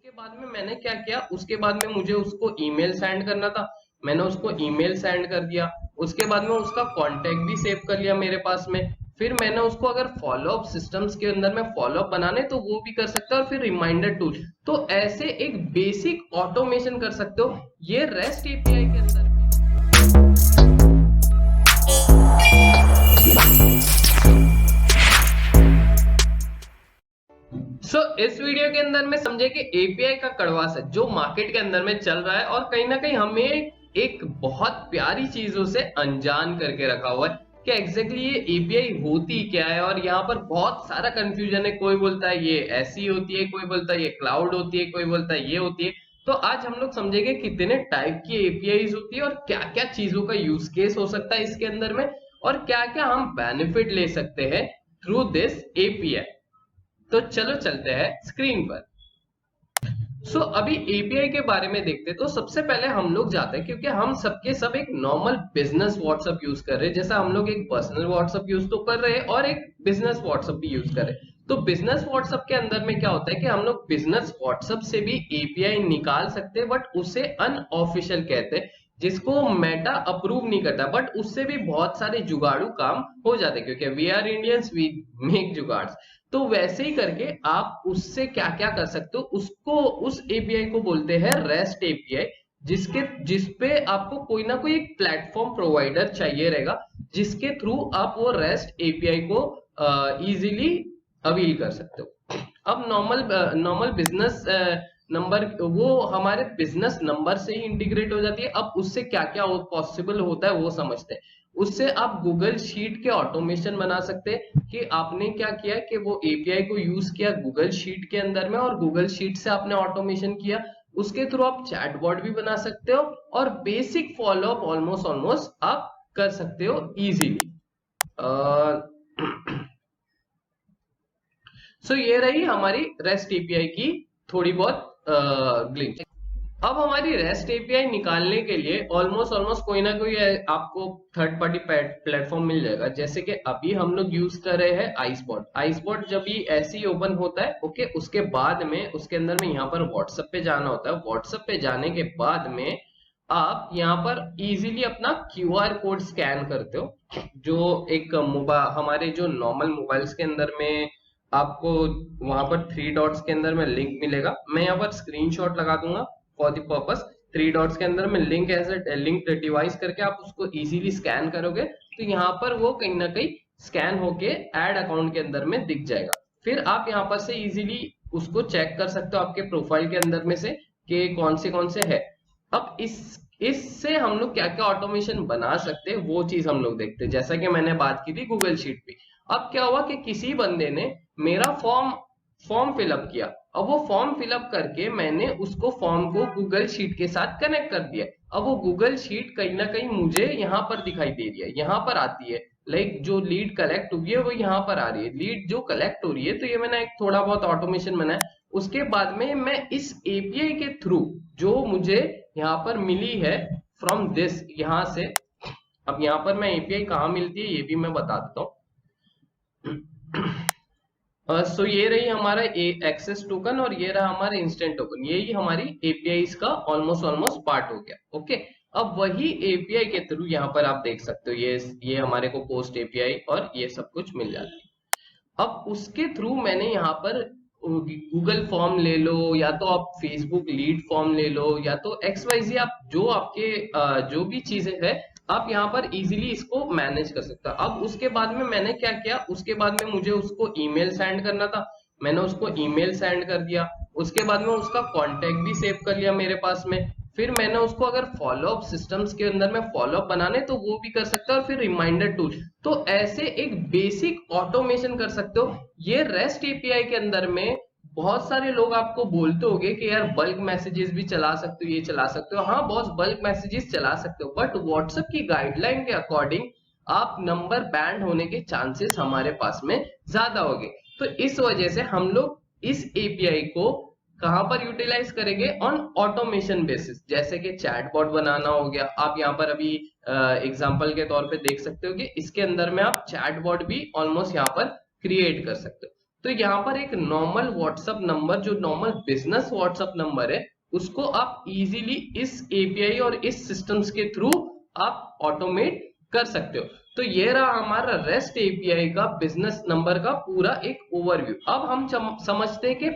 उसके बाद में मैंने क्या किया, उसके बाद में मुझे उसको ईमेल सेंड करना था, मैंने उसको ईमेल सेंड कर दिया। उसके बाद में उसका कांटेक्ट भी सेव कर लिया मेरे पास में। फिर मैंने उसको अगर फॉलोअप सिस्टम्स के अंदर में फॉलोअप बनाने तो वो भी कर सकते हो, और फिर रिमाइंडर टूल। तो ऐसे एक बेसिक ऑटोमेशन कर सकते हो ये रेस्ट एपीआई के अंदर में। इस वीडियो के अंदर में समझे कि एपीआई का कड़वा सच जो मार्केट के अंदर में चल रहा है, और कहीं ना कहीं हमें एक बहुत प्यारी चीजों से अनजान करके रखा हुआ है कि एग्जैक्टली ये एपीआई होती क्या है। और यहाँ पर बहुत सारा कंफ्यूजन है, कोई बोलता है ये ऐसी होती है, कोई बोलता है ये क्लाउड होती है, कोई बोलता है ये होती है। तो आज हम लोग समझेंगे कितने टाइप की एपीआई होती है और क्या क्या चीजों का यूज केस हो सकता है इसके अंदर में, और क्या क्या हम बेनिफिट ले सकते हैं थ्रू दिस एपीआई। तो चलो चलते हैं स्क्रीन पर। अभी एपीआई के बारे में देखते हैं। तो सबसे पहले हम लोग जाते हैं, क्योंकि हम सबके सब एक नॉर्मल बिजनेस व्हाट्सएप यूज कर रहे हैं, जैसा हम लोग एक पर्सनल व्हाट्सएप यूज तो कर रहे हैं और एक बिजनेस व्हाट्सएप भी यूज कर रहे हैं। तो बिजनेस व्हाट्सएप के अंदर में क्या होता है कि हम लोग बिजनेस व्हाट्सएप से भी एपीआई निकाल सकते हैं, बट उसे अनऑफिशियल कहते हैं, जिसको मेटा अप्रूव नहीं करता। बट उससे भी बहुत सारे जुगाड़ू काम हो जाते हैं, क्योंकि we are Indians, we make jugaad. तो वैसे ही करके आप उससे क्या क्या कर सकते हो, उसको उस एपीआई को बोलते हैं रेस्ट एपीआई, जिसपे आपको कोई ना कोई एक प्लेटफॉर्म प्रोवाइडर चाहिए रहेगा, जिसके थ्रू आप वो रेस्ट एपीआई को इजीली अवील कर सकते हो। अब नॉर्मल बिजनेस नंबर वो हमारे बिजनेस नंबर से ही इंटीग्रेट हो जाती है। अब उससे क्या क्या पॉसिबल होता है वो समझते हैं। उससे आप गूगल शीट के ऑटोमेशन बना सकते हैं कि आपने क्या किया कि वो एपीआई को यूज किया गूगल शीट के अंदर में, और गूगल शीट से आपने ऑटोमेशन किया। उसके थ्रू आप चैटबॉट भी बना सकते हो, और बेसिक फॉलोअप ऑलमोस्ट आप कर सकते हो इजीली। ये रही हमारी रेस्ट एपीआई की थोड़ी बहुत ग्लिच। अब हमारी रेस्ट एपीआई निकालने के लिए ऑलमोस्ट कोई ना कोई आपको थर्ड पार्टी प्लेटफॉर्म मिल जाएगा। जैसे कि अभी हम लोग यूज कर रहे हैं आईस्पॉट। आईस्पॉट जब भी ऐसे ही ओपन होता है, ओके, उसके बाद में उसके अंदर में यहाँ पर व्हाट्सएप पे जाना होता है। व्हाट्सएप पे जाने के बाद में आप यहाँ पर इजीली अपना क्यूआर कोड स्कैन करते हो, जो एक हमारे जो नॉर्मल मोबाइल्स के अंदर में आपको वहां पर 3 डॉट्स के अंदर में लिंक मिलेगा। मैं यहाँ पर स्क्रीनशॉट लगा दूंगा फॉर द पर्पस। 3 डॉट्स के अंदर में लिंक एज लिंक डिवाइस करके आप उसको इजीली स्कैन करोगे, तो यहाँ पर वो कहीं ना कहीं स्कैन होके ऐड अकाउंट के अंदर में दिख जाएगा। फिर आप यहाँ पर से इजीली उसको चेक कर सकते हो आपके प्रोफाइल के अंदर में से कि कौन से है। अब इससे हम लोग क्या क्या ऑटोमेशन बना सकते हैं वो चीज हम लोग देखते हैं। जैसा कि मैंने बात की थी गूगल शीट पे। अब क्या हुआ कि किसी बंदे ने मेरा फॉर्म फिलअप किया। अब वो फॉर्म फिलअप करके मैंने उसको फॉर्म को गूगल शीट के साथ कनेक्ट कर दिया। अब वो गूगल शीट कहीं ना कहीं मुझे यहाँ पर दिखाई दे रही है, यहाँ पर आती है। लाइक जो लीड कलेक्ट हुई है वो यहाँ पर आ रही है, लीड जो कलेक्ट हो रही है। तो ये मैंने एक थोड़ा बहुत ऑटोमेशन बनाया। उसके बाद में मैं इस एपीआई के थ्रू जो मुझे यहाँ पर मिली है फ्रॉम दिस, यहाँ से। अब यहाँ पर मैं एपीआई कहाँ मिलती है ये भी मैं बता देता हूँ। ये रही हमारा एक्सेस टोकन, और ये रहा हमारा इंस्टेंट टोकन। ये ही हमारी एपीआई का ऑलमोस्ट पार्ट हो गया। ओके, अब वही एपीआई के थ्रू यहाँ पर आप देख सकते हो ये हमारे को पोस्ट एपीआई और ये सब कुछ मिल जाता है। अब उसके थ्रू मैंने यहाँ पर गूगल फॉर्म ले लो, या तो आप फेसबुक लीड फॉर्म ले लो, या तो XYZ आप जो आपके जो भी चीजें है आप यहाँ पर इजीली इसको मैनेज कर सकते हो। अब उसके बाद में मैंने क्या किया, उसके बाद में मुझे उसको ईमेल सेंड करना था, मैंने उसको ईमेल सेंड कर दिया। उसके बाद में उसका कांटेक्ट भी सेव कर लिया मेरे पास में। फिर मैंने उसको अगर फॉलोअप सिस्टम्स के अंदर में फॉलोअप बनाने तो वो भी कर सकते हो, और फिर रिमाइंडर टूल। तो ऐसे एक बेसिक ऑटोमेशन कर सकते हो ये रेस्ट एपीआई के अंदर में। बहुत सारे लोग आपको बोलते होंगे कि यार बल्क मैसेजेस भी चला सकते हो, ये चला सकते हो। हाँ बॉस, बल्क मैसेजेस चला सकते हो, बट व्हाट्सएप की गाइडलाइन के अकॉर्डिंग आप नंबर बैंड होने के चांसेस हमारे पास में ज्यादा होंगे। तो इस वजह से हम लोग इस एपीआई को कहां पर यूटिलाइज करेंगे, ऑन ऑटोमेशन बेसिस। जैसे कि चैटबॉट बनाना हो गया। आप यहाँ पर अभी एग्जांपल के तौर पे देख सकते हो कि इसके अंदर में आप चैटबॉट भी ऑलमोस्ट यहाँ पर क्रिएट कर सकते हो। तो यहाँ पर एक नॉर्मल व्हाट्सएप नंबर, जो नॉर्मल बिजनेस व्हाट्सएप नंबर है, उसको आप इजीली इस एपीआई और इस सिस्टम्स के थ्रू आप ऑटोमेट कर सकते हो। तो ये रहा हमारा रेस्ट एपीआई का बिजनेस नंबर का पूरा एक ओवरव्यू। अब हम समझते हैं कि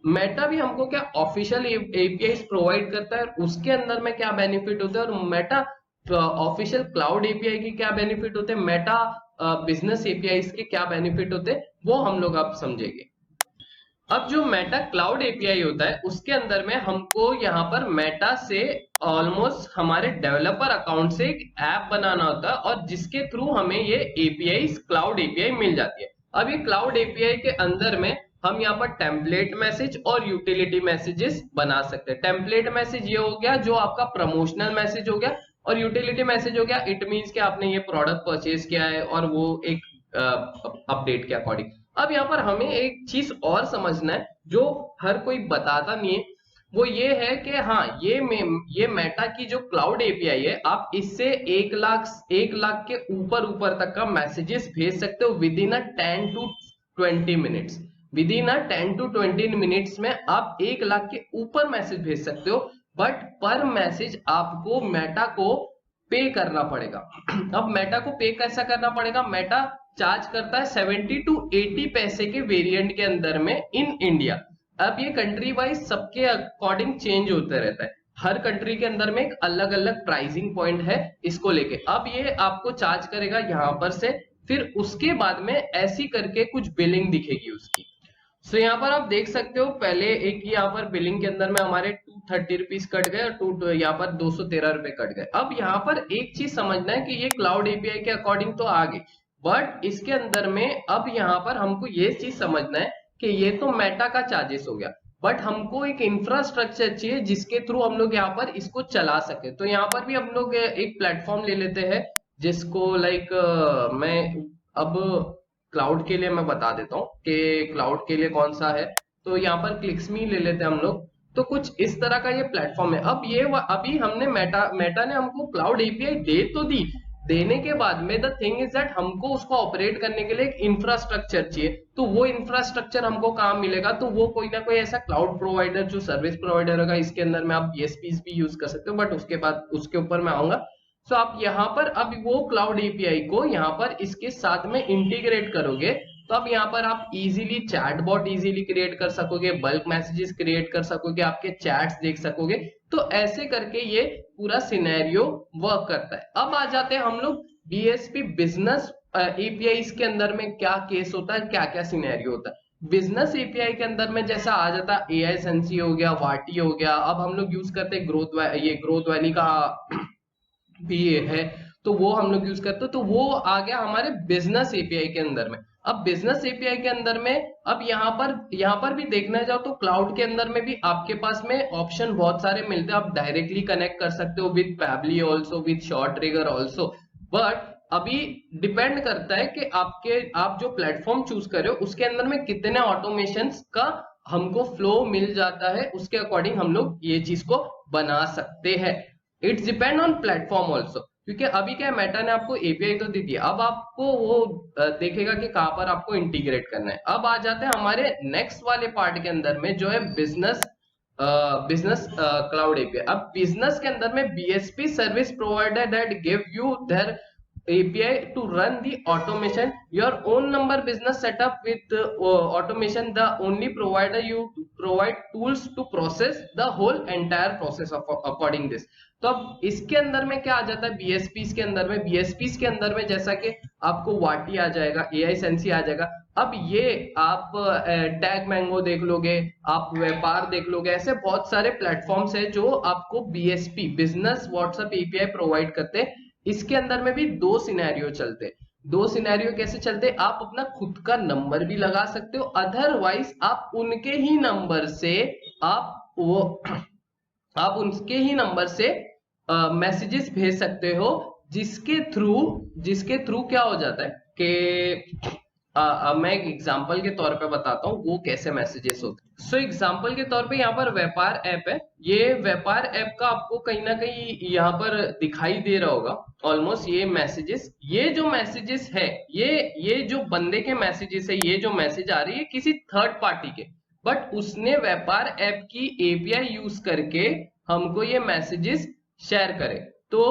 मेटा भी हमको क्या ऑफिशियल एपीआई प्रोवाइड करता है, उसके अंदर में क्या बेनिफिट होता है, और मेटा ऑफिशियल क्लाउड एपीआई के क्या बेनिफिट होते हैं, मेटा बिजनेस एपीआई के क्या बेनिफिट होते हैं, वो हम लोग आप समझेंगे। अब जो मेटा क्लाउड एपीआई होता है उसके अंदर में हमको यहाँ पर मेटा से ऑलमोस्ट हमारे डेवलपर अकाउंट से एक ऐप बनाना होता है, और जिसके थ्रू हमें ये एपीआई क्लाउड एपीआई मिल जाती है। अब ये क्लाउड एपीआई के अंदर में हम यहाँ पर टेम्पलेट मैसेज और यूटिलिटी मैसेजेस बना सकते हैं। टेम्पलेट मैसेज ये हो गया जो आपका प्रमोशनल मैसेज हो गया, और यूटिलिटी मैसेज हो गया इट मीन्स कि आपने ये प्रोडक्ट परचेज किया है और वो एक अपडेट के अकॉर्डिंग। अब यहाँ पर हमें एक चीज और समझना है जो हर कोई बताता नहीं है, वो ये है कि हाँ ये मेटा की जो क्लाउड एपीआई है, आप इससे 1 लाख के ऊपर तक का मैसेजेस भेज सकते हो with in 10 to 20 minutes. With in 10 to 20 minutes में आप 1 लाख के ऊपर मैसेज भेज सकते हो, बट पर मैसेज आपको मेटा को पे करना पड़ेगा। अब मेटा को पे कैसा करना पड़ेगा, मेटा चार्ज करता है 70 to 80 पैसे के वेरिएंट के अंदर में इन इंडिया। अब ये कंट्री वाइज सबके अकॉर्डिंग चेंज होता रहता है, हर कंट्री के अंदर में एक अलग अलग प्राइसिंग पॉइंट है इसको लेके। अब ये आपको चार्ज करेगा यहाँ पर से, फिर उसके बाद में ऐसी करके कुछ बिलिंग दिखेगी उसकी। सो यहाँ पर आप देख सकते हो, पहले एक यहाँ पर बिलिंग के अंदर में हमारे 230 रुपीज कट गए और यहाँ पर 213 रुपए कट गए। अब यहाँ पर एक चीज समझना है कि ये क्लाउड एपीआई के अकॉर्डिंग तो आ गई, बट इसके अंदर में अब यहाँ पर हमको ये चीज समझना है कि ये तो मेटा का चार्जेस हो गया, बट हमको एक इंफ्रास्ट्रक्चर चाहिए जिसके थ्रू हम लोग यहाँ पर इसको चला सके। तो यहाँ पर भी हम लोग एक प्लेटफॉर्म ले लेते हैं जिसको मैं अब क्लाउड के लिए मैं बता देता हूँ कि क्लाउड के लिए कौन सा है। तो यहाँ पर क्लिक्समी ले लेते हैं हम लोग। तो कुछ इस तरह का ये प्लेटफॉर्म है। अब ये अभी हमने मेटा ने हमको क्लाउड एपीआई दे तो दी, देने के बाद में द थिंग इज दैट हमको उसको ऑपरेट करने के लिए एक इंफ्रास्ट्रक्चर चाहिए। तो वो इंफ्रास्ट्रक्चर हमको कहाँ मिलेगा, तो वो कोई ना कोई ऐसा क्लाउड प्रोवाइडर जो सर्विस प्रोवाइडर होगा, इसके अंदर में आप बीएसपीज भी यूज कर सकते हो, बट उसके बाद उसके ऊपर मैं आऊंगा। सो आप यहाँ पर अब वो क्लाउड एपीआई को यहाँ पर इसके साथ में इंटीग्रेट करोगे, तो अब यहाँ पर आप इजीली चैटबॉट इजीली क्रिएट कर सकोगे, बल्क मैसेजेस क्रिएट कर सकोगे, आपके चैट्स देख सकोगे। तो ऐसे करके ये पूरा सिनेरियो वर्क करता है। अब आ जाते हैं हम लोग बीएसपी बिजनेस एपीआई के अंदर में क्या केस होता है, क्या क्या सिनेरियो होता है। बिजनेस एपीआई के अंदर में जैसा आ जाता है एआई सेंसी हो गया, वाटी हो गया। अब हम लोग यूज करते हैं ग्रोथ वैली का भी है, तो वो हम लोग यूज करते हैं। तो वो आ गया हमारे बिजनेस एपीआई के अंदर में। अब बिजनेस एपीआई के अंदर में अब यहाँ पर भी देखना जाओ तो क्लाउड के अंदर में भी आपके पास में ऑप्शन बहुत सारे मिलते हैं। आप डायरेक्टली कनेक्ट कर सकते हो with Pabbly also, with short trigger also, but अभी डिपेंड करता है कि आप जो प्लेटफॉर्म चूज कर रहे हो उसके अंदर में कितने ऑटोमेशन का हमको फ्लो मिल जाता है, उसके अकॉर्डिंग हम लोग ये चीज को बना सकते हैं। It's depend on platform also, क्योंकि अभी क्या मेटा ने आपको एपीआई तो दी थी, अब आपको वो देखेगा कि कहां पर आपको इंटीग्रेट करना है। अब आ जाते हैं हमारे नेक्स्ट वाले पार्ट के अंदर में जो है बिजनेस क्लाउड एपीआई। अब बिजनेस के अंदर में BSP service provider that give you their API to run the automation your own number business setup with automation, the only provider you provide tools to process the whole entire process of according this। तो अब इसके अंदर में क्या आ जाता है बीएसपीज के अंदर में, बीएसपीज के अंदर में जैसा कि आपको वाटी आ जाएगा, एआई सेंसी आ जाएगा। अब ये आप टैग मैंगो देख लोगे, आप व्यापार देख लोगे, ऐसे बहुत सारे प्लेटफॉर्म्स है जो आपको BSP business WhatsApp API provide करते हैं। इसके अंदर में भी दो सिनेरियो चलते, दो सिनेरियो कैसे चलते, आप अपना खुद का नंबर भी लगा सकते हो, अदरवाइज आप उनके ही नंबर से मैसेजेस भेज सकते हो, जिसके थ्रू क्या हो जाता है कि मैं एक एग्जांपल के तौर पे बताता हूँ वो कैसे मैसेजेस होते हैं। सो एग्जांपल के तौर पे यहाँ पर व्यापार ऐप है। ये व्यापार ऐप का आपको कहीं ना कहीं यहाँ पर दिखाई दे रहा होगा ऑलमोस्ट ये मैसेजेस। ये जो मैसेजेस है ये जो बंदे के मैसेजेस है, ये जो मैसेज आ रही है किसी थर्ड पार्टी के, बट उसने व्यापार ऐप की एपीआई यूज करके हमको ये मैसेजेस शेयर करे। तो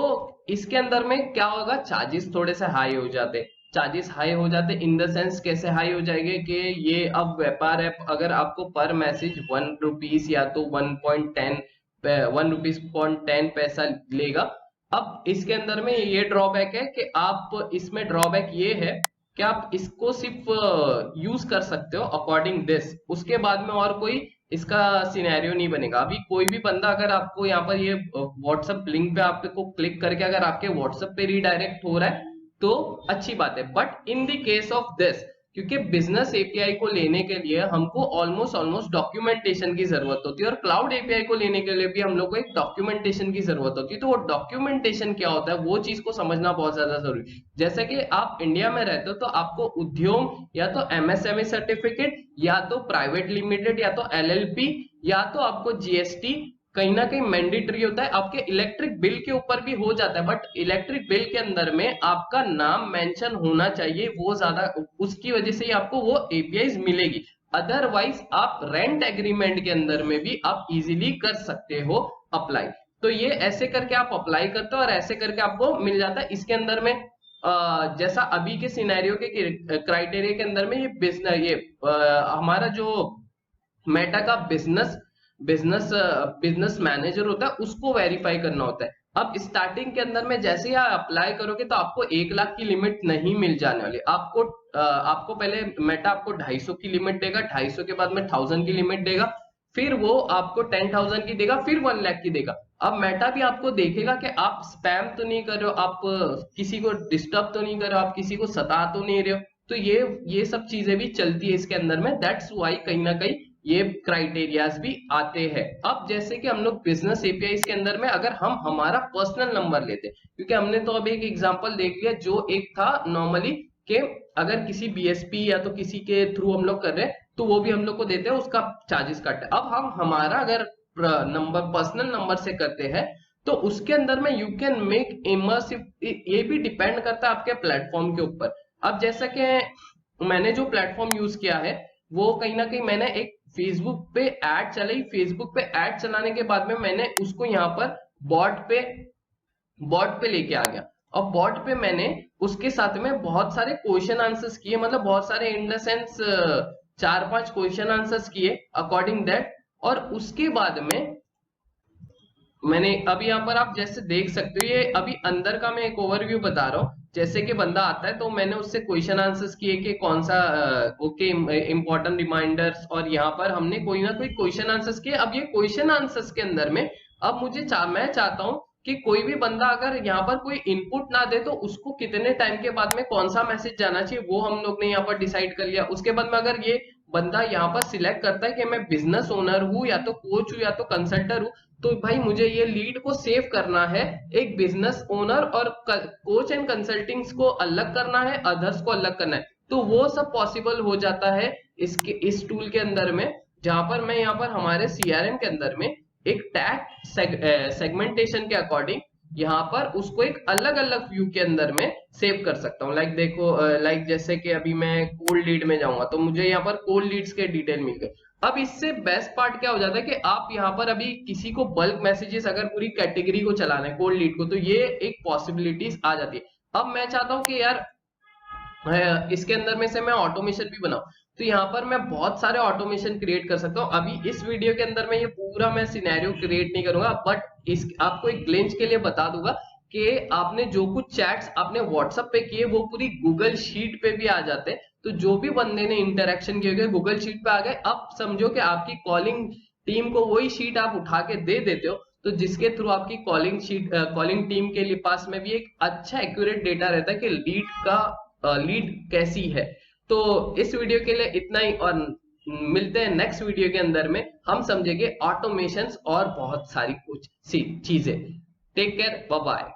इसके अंदर में क्या होगा, चार्जेस थोड़े से हाई हो जाते। चार्जेस हाई हो जाते इन द सेंस कैसे हाई हो जाएंगे कि ये अब व्यापार ऐप अगर आपको पर मैसेज 1 रुपीज या तो 1 रुपीज 10 पैसा लेगा। अब इसके अंदर में ये ड्रॉबैक है कि आप इसमें ड्रॉबैक ये है कि आप इसको सिर्फ यूज कर सकते हो अकॉर्डिंग दिस, उसके बाद में और कोई इसका सिनेरियो नहीं बनेगा। अभी कोई भी बंदा अगर आपको यहाँ पर ये व्हाट्सएप लिंक पे आपको क्लिक करके अगर आपके व्हाट्सएप पे रीडायरेक्ट हो रहा है तो अच्छी बात है, but in the case of this, क्योंकि बिजनेस एपीआई को लेने के लिए हमको ऑलमोस्ट डॉक्यूमेंटेशन की जरूरत होती है, और क्लाउड एपीआई को लेने के लिए भी हम लोग को एक डॉक्यूमेंटेशन की जरूरत होती है। तो वो डॉक्यूमेंटेशन क्या होता है वो चीज को समझना बहुत ज्यादा जरूरी है। जैसे कि आप इंडिया में रहते हो तो आपको उद्योग या तो एमएसएमई सर्टिफिकेट या तो प्राइवेट लिमिटेड या तो एलएलपी या तो आपको जीएसटी कहीं ना कहीं मैंडेटरी होता है। आपके इलेक्ट्रिक बिल के ऊपर भी हो जाता है, बट इलेक्ट्रिक बिल के अंदर में आपका नाम मेंशन होना चाहिए, वो ज्यादा उसकी वजह से ही आपको वो एपीआई मिलेगी। अदरवाइज आप रेंट एग्रीमेंट के अंदर में भी आप इजीली कर सकते हो अप्लाई। तो ये ऐसे करके आप अप्लाई करते हो और ऐसे करके आपको मिल जाता है। इसके अंदर में जैसा अभी के सिनेरियो के क्राइटेरिया के अंदर में ये हमारा जो मेटा का बिजनेस मैनेजर होता है उसको वेरीफाई करना होता है। अब स्टार्टिंग के अंदर में जैसे ही आप अप्लाई करोगे तो आपको 1 लाख की लिमिट नहीं मिल जाने वाली। आपको पहले मेटा आपको 250 की लिमिट देगा, 250 के बाद में 1000 की लिमिट देगा, फिर वो आपको 10,000 की देगा, फिर 1 लाख की देगा। अब मेटा भी आपको देखेगा कि आप स्पैम तो नहीं कर रहे हो, आप किसी को डिस्टर्ब तो नहीं कर रहे हो, आप किसी को सता तो नहीं रहे हो। तो ये सब चीजें भी चलती है इसके अंदर में। दैट्स वाई कहीं ना कहीं ये क्राइटेरियाज भी आते हैं। अब जैसे कि हम लोग बिजनेस एपीआई के अंदर में अगर हम हमारा पर्सनल नंबर लेते हैं, क्योंकि हमने तो अभी एक एग्जांपल देख लिया जो एक था नॉर्मली कि अगर किसी बीएसपी या तो किसी के थ्रू हम लोग कर रहे हैं तो वो भी हम लोग को देते हैं, उसका चार्जेस कट है। अब हम हमारा अगर पर्सनल नंबर से करते हैं तो उसके अंदर में यू कैन मेक इमर्सिव, ये भी डिपेंड करता है आपके प्लेटफॉर्म के ऊपर। अब जैसा कि मैंने जो प्लेटफॉर्म यूज किया है वो कहीं ना कहीं मैंने एक फेसबुक पे ऐड चलाई, फेसबुक पे ऐड चलाने के बाद में मैंने उसको यहाँ पर बॉट पे लेके आ गया, और बॉट पे मैंने उसके साथ में बहुत सारे क्वेश्चन आंसर्स किए, मतलब बहुत सारे in the sense 4-5 question answers किए अकॉर्डिंग दैट। और उसके बाद में मैंने अभी यहाँ पर आप जैसे देख सकते हो, ये अभी अंदर का मैं एक ओवरव्यू बता रहा हूँ। जैसे कि बंदा आता है तो मैंने उससे क्वेश्चन आंसर्स किए कि कौन सा ओके इंपॉर्टेंट रिमाइंडर्स, और यहाँ पर हमने कोई ना कोई क्वेश्चन आंसर्स किए। अब ये क्वेश्चन आंसर्स के अंदर में अब मैं चाहता हूँ कि कोई भी बंदा अगर यहाँ पर कोई इनपुट ना दे तो उसको कितने टाइम के बाद में कौन सा मैसेज जाना चाहिए वो हम लोग ने यहाँ पर डिसाइड कर लिया। उसके बाद में अगर ये बंदा यहाँ पर सिलेक्ट करता है कि मैं बिजनेस ओनर हूँ या तो कोच हूँ या तो कंसल्टर हूँ, तो भाई मुझे ये लीड को सेव करना है। एक बिजनेस ओनर और कोच एंड कंसल्टिंग्स को अलग करना है, अदर्स को अलग करना है, तो वो सब पॉसिबल हो जाता है इस टूल के अंदर में, जहां पर मैं यहाँ पर हमारे सीआरएम के अंदर में एक टैग सेगमेंटेशन के अकॉर्डिंग यहाँ पर उसको एक अलग अलग व्यू के अंदर में सेव कर सकता हूँ। लाइक देखो, जैसे कि अभी मैं कोल्ड लीड में जाऊंगा तो मुझे यहाँ पर कोल्ड लीड्स के डिटेल मिल गए। अब इससे बेस्ट पार्ट क्या हो जाता है कि आप यहाँ पर अभी किसी को बल्क मैसेजेस अगर पूरी कैटेगरी को चलाना है कोल्ड लीड को, तो ये एक पॉसिबिलिटीज आ जाती है। अब मैं चाहता हूँ कि यार इसके अंदर में से मैं ऑटोमेशन भी बनाऊं, तो यहाँ पर मैं बहुत सारे ऑटोमेशन क्रिएट कर सकता हूँ। अभी इस वीडियो के अंदर में ये पूरा मैं सिनेरियो क्रिएट नहीं करूंगा, बट आपको एक ग्लिंच के लिए बता दूंगा कि आपने जो कुछ चैट्स आपने व्हाट्सएप पे किए वो पूरी गूगल शीट पे भी आ जाते हैं। तो जो भी बंदे ने इंटरेक्शन किए गए गूगल शीट पे आ गए। अब समझो कि आपकी कॉलिंग टीम को वही शीट आप उठा के दे देते हो, तो जिसके थ्रू आपकी कॉलिंग टीम के लिए पास में भी एक अच्छा एक्यूरेट डेटा रहता है कि लीड कैसी है। तो इस वीडियो के लिए इतना ही, और मिलते हैं नेक्स्ट वीडियो के अंदर में। हम समझेंगे ऑटोमेशंस और बहुत सारी कुछ चीजें। Take care, bye bye.